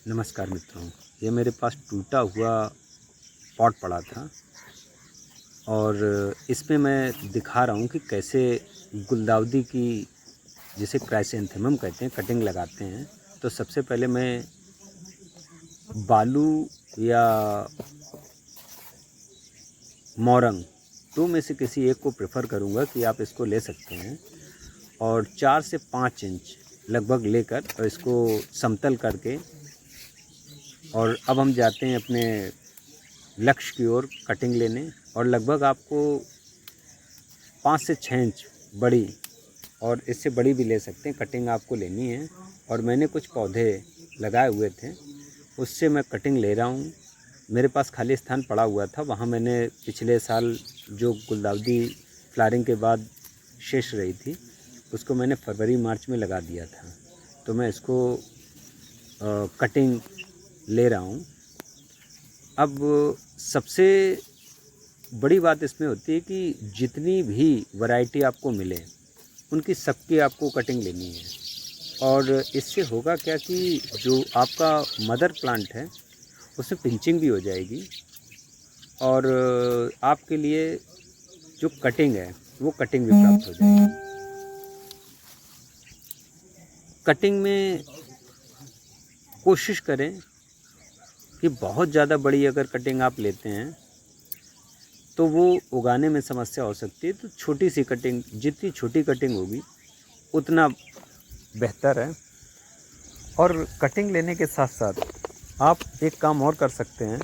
नमस्कार मित्रों, ये मेरे पास टूटा हुआ पॉट पड़ा था और इसमें मैं दिखा रहा हूँ कि कैसे गुलदाउदी की, जिसे क्राइसैंथेमम कहते हैं, कटिंग लगाते हैं। तो सबसे पहले मैं बालू या मोरंग, दो में से किसी एक को प्रेफर करूँगा कि आप इसको ले सकते हैं और 4 से 5 इंच लगभग लेकर और इसको समतल करके, और अब हम जाते हैं अपने लक्ष्य की ओर कटिंग लेने। और लगभग आपको 5 से 6 इंच बड़ी, और इससे बड़ी भी ले सकते हैं, कटिंग आपको लेनी है। और मैंने कुछ पौधे लगाए हुए थे, उससे मैं कटिंग ले रहा हूँ। मेरे पास खाली स्थान पड़ा हुआ था, वहाँ मैंने पिछले साल जो गुलदाउदी फ्लावरिंग के बाद शेष रही थी, उसको मैंने फरवरी मार्च में लगा दिया था। तो मैं इसको कटिंग ले रहा हूँ। अब सबसे बड़ी बात इसमें होती है कि जितनी भी वैरायटी आपको मिले, उनकी सबकी आपको कटिंग लेनी है। और इससे होगा क्या कि जो आपका मदर प्लांट है उसमें पिंचिंग भी हो जाएगी, और आपके लिए जो कटिंग है वो कटिंग भी प्राप्त हो जाएगी। कटिंग में कोशिश करें कि बहुत ज़्यादा बड़ी अगर कटिंग आप लेते हैं तो वो उगाने में समस्या हो सकती है। तो छोटी सी कटिंग, जितनी छोटी कटिंग होगी उतना बेहतर है। और कटिंग लेने के साथ साथ आप एक काम और कर सकते हैं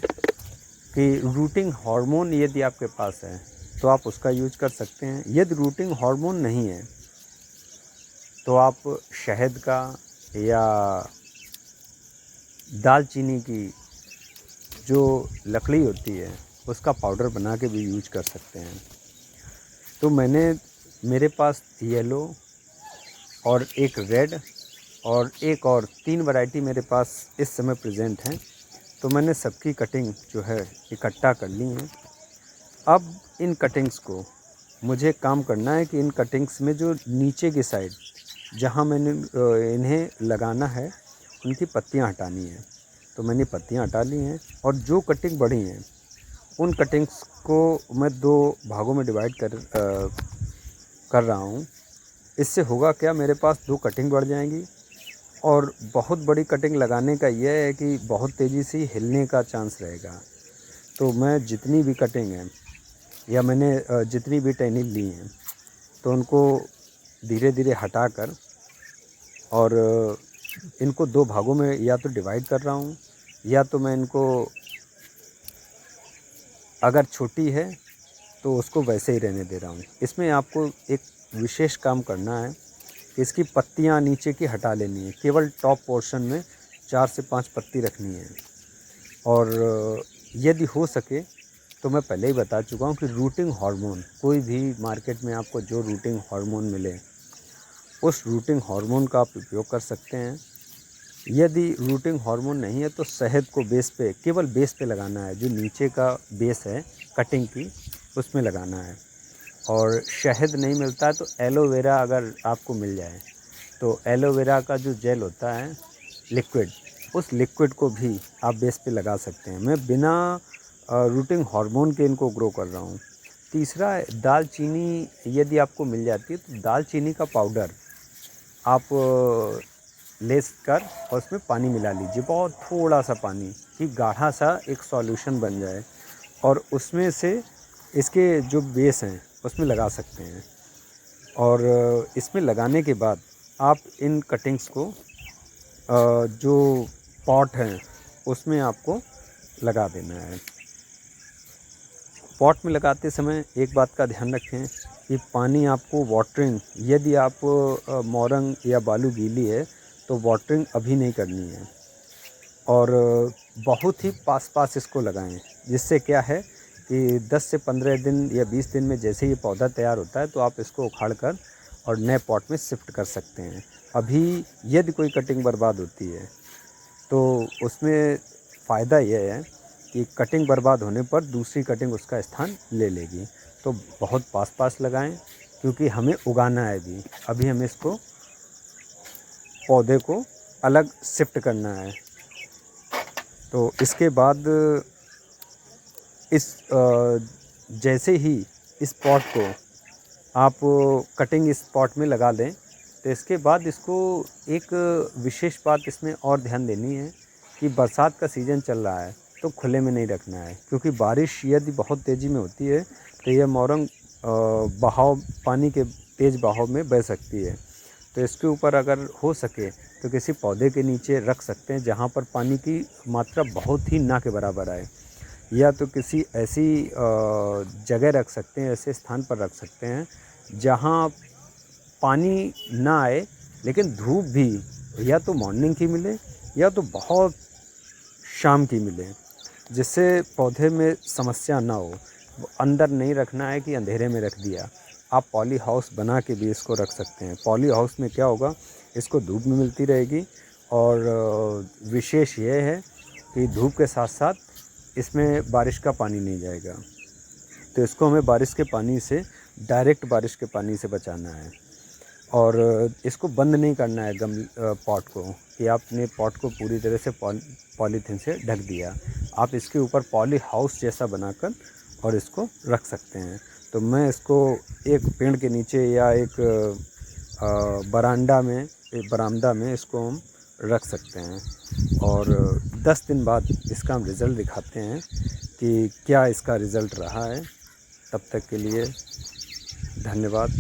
कि रूटिंग हार्मोन यदि आपके पास है तो आप उसका यूज कर सकते हैं। यदि रूटिंग हार्मोन नहीं है तो आप शहद का या दालचीनी की जो लकड़ी होती है उसका पाउडर बना के भी यूज कर सकते हैं। तो मेरे पास येलो और एक रेड और एक और 3 वैरायटी मेरे पास इस समय प्रेजेंट हैं। तो मैंने सबकी कटिंग जो है इकट्ठा कर ली है। अब इन कटिंग्स को मुझे काम करना है कि इन कटिंग्स में जो नीचे की साइड जहाँ मैंने इन्हें लगाना है, उनकी पत्तियाँ हटानी हैं। तो मैंने पत्तियाँ हटा ली हैं, और जो कटिंग बढ़ी हैं उन कटिंग्स को मैं 2 भागों में डिवाइड कर रहा हूँ। इससे होगा क्या, मेरे पास 2 कटिंग बढ़ जाएंगी। और बहुत बड़ी कटिंग लगाने का यह है कि बहुत तेज़ी से हिलने का चांस रहेगा। तो मैं जितनी भी कटिंग है या मैंने जितनी भी टहनी ली हैं, तो उनको धीरे धीरे हटाकर और इनको 2 भागों में या तो डिवाइड कर रहा हूँ, या तो मैं इनको, अगर छोटी है तो उसको वैसे ही रहने दे रहा हूँ। इसमें आपको एक विशेष काम करना है कि इसकी पत्तियाँ नीचे की हटा लेनी है, केवल टॉप पोर्शन में 4 से 5 पत्ती रखनी है। और यदि हो सके तो मैं पहले ही बता चुका हूँ कि रूटिंग हार्मोन, कोई भी मार्केट में आपको जो रूटिंग हार्मोन मिले उस रूटिंग हार्मोन का आप उपयोग कर सकते हैं। यदि रूटिंग हार्मोन नहीं है तो शहद को बेस पे, केवल बेस पे लगाना है, जो नीचे का बेस है कटिंग की उसमें लगाना है। और शहद नहीं मिलता है तो एलोवेरा अगर आपको मिल जाए तो एलोवेरा का जो जेल होता है लिक्विड, उस लिक्विड को भी आप बेस पे लगा सकते हैं। मैं बिना रूटिंग हार्मोन के इनको ग्रो कर रहा हूँ। तीसरा, दालचीनी यदि आपको मिल जाती है तो दालचीनी का पाउडर आप लेस कर और उसमें पानी मिला लीजिए, बहुत थोड़ा सा पानी, कि गाढ़ा सा एक सॉल्यूशन बन जाए, और उसमें से इसके जो बेस हैं उसमें लगा सकते हैं। और इसमें लगाने के बाद आप इन कटिंग्स को जो पॉट हैं उसमें आपको लगा देना है। पॉट में लगाते समय एक बात का ध्यान रखें कि पानी आपको वाटरिंग, यदि आप मोरंग या बालू गीली है तो वाटरिंग अभी नहीं करनी है, और बहुत ही पास पास इसको लगाएं। जिससे क्या है कि 10 से 15 दिन या 20 दिन में जैसे ये पौधा तैयार होता है तो आप इसको उखाड़ कर और नए पॉट में शिफ्ट कर सकते हैं। अभी यदि कोई कटिंग बर्बाद होती है तो उसमें फ़ायदा यह है कि कटिंग बर्बाद होने पर दूसरी कटिंग उसका स्थान ले लेगी। तो बहुत पास पास लगाएं, क्योंकि हमें उगाना है अभी हमें इसको, पौधे को अलग शिफ्ट करना है। तो इसके बाद इस जैसे ही इस पॉट को आप कटिंग इस पॉट में लगा लें, तो इसके बाद इसको एक विशेष बात इसमें और ध्यान देनी है कि बरसात का सीज़न चल रहा है तो खुले में नहीं रखना है, क्योंकि बारिश यदि बहुत तेज़ी में होती है तो यह मोरंग बहाव पानी के तेज़ बहाव में बह सकती है। तो इसके ऊपर अगर हो सके तो किसी पौधे के नीचे रख सकते हैं जहाँ पर पानी की मात्रा बहुत ही ना के बराबर आए, या तो किसी ऐसी जगह रख सकते हैं, ऐसे स्थान पर रख सकते हैं जहाँ पानी ना आए लेकिन धूप भी या तो मॉर्निंग की मिले या तो बहुत शाम की मिले, जिससे पौधे में समस्या ना हो। अंदर नहीं रखना है कि अंधेरे में रख दिया। आप पॉली हाउस बना के भी इसको रख सकते हैं। पॉली हाउस में क्या होगा, इसको धूप भी मिलती रहेगी और विशेष यह है कि धूप के साथ साथ इसमें बारिश का पानी नहीं जाएगा। तो इसको हमें बारिश के पानी से, डायरेक्ट बारिश के पानी से बचाना है। और इसको बंद नहीं करना है पॉट को, कि आपने पॉट को पूरी तरह से पॉलीथीन से ढक दिया। आप इसके ऊपर पॉली हाउस जैसा बनाकर और इसको रख सकते हैं। तो मैं इसको एक पेड़ के नीचे या एक बरामदा में इसको हम रख सकते हैं और 10 दिन बाद इसका हम रिज़ल्ट दिखाते हैं कि क्या इसका रिज़ल्ट रहा है। तब तक के लिए धन्यवाद।